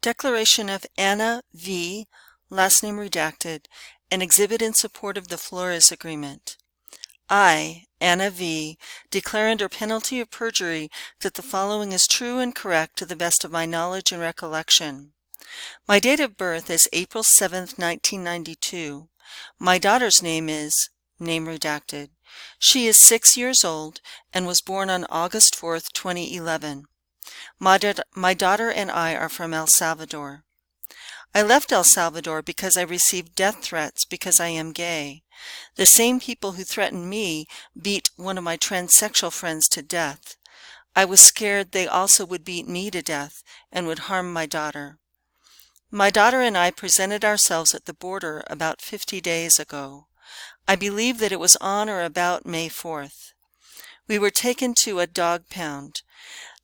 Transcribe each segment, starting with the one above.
Declaration of Anna V., last name redacted, an exhibit in support of the Flores Agreement. I, Anna V., declare under penalty of perjury that the following is true and correct to the best of my knowledge and recollection. My date of birth is April 7, 1992. My daughter's name is, name redacted. She is 6 years old and was born on August 4, 2011. My daughter and I are from El Salvador. I left El Salvador because I received death threats because I am gay. The same people who threatened me beat one of my transsexual friends to death. I was scared they also would beat me to death and would harm my daughter. My daughter and I presented ourselves at the border about 50 days ago. I believe that it was on or about May 4th. We were taken to a dog pound.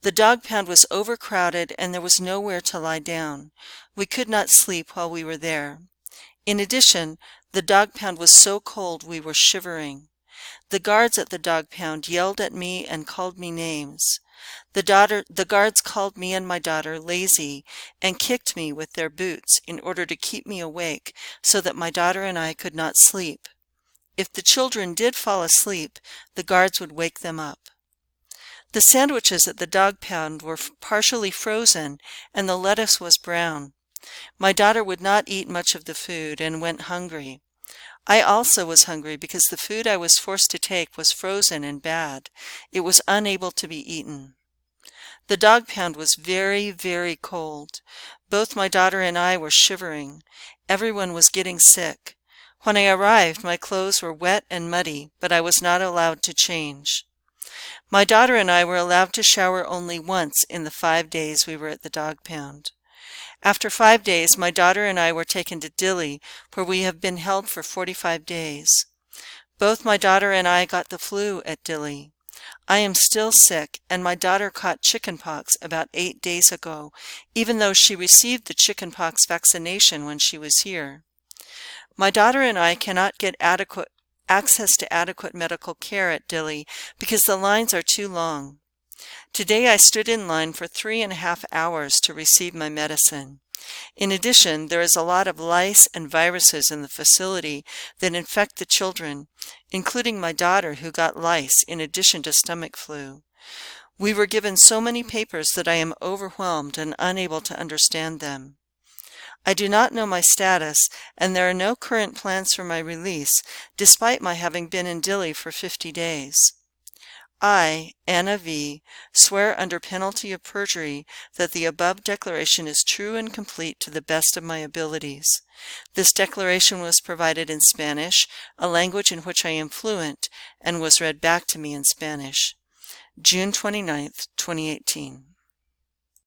The dog pound was overcrowded and there was nowhere to lie down. We could not sleep while we were there. In addition, the dog pound was so cold we were shivering. The guards at the dog pound yelled at me and called me names. The guards called me and my daughter lazy and kicked me with their boots in order to keep me awake so that my daughter and I could not sleep. If the children did fall asleep, the guards would wake them up. The sandwiches at the dog pound were partially frozen and the lettuce was brown. My daughter would not eat much of the food and went hungry. I also was hungry because the food I was forced to take was frozen and bad. It was unable to be eaten. The dog pound was very, very cold. Both my daughter and I were shivering. Everyone was getting sick. When I arrived, my clothes were wet and muddy, but I was not allowed to change. My daughter and I were allowed to shower only once in the 5 days we were at the dog pound. After 5 days, my daughter and I were taken to Dili, where we have been held for 45 days. Both my daughter and I got the flu at Dili. I am still sick, and my daughter caught chickenpox about 8 days ago, even though she received the chickenpox vaccination when she was here. My daughter and I cannot get access to adequate medical care at Dili because the lines are too long. Today I stood in line for 3.5 hours to receive my medicine. In addition, there is a lot of lice and viruses in the facility that infect the children, including my daughter who got lice in addition to stomach flu. We were given so many papers that I am overwhelmed and unable to understand them. I do not know my status, and there are no current plans for my release, despite my having been in Dili for 50 days. I, Anna V., swear under penalty of perjury that the above declaration is true and complete to the best of my abilities. This declaration was provided in Spanish, a language in which I am fluent, and was read back to me in Spanish. June 29, 2018.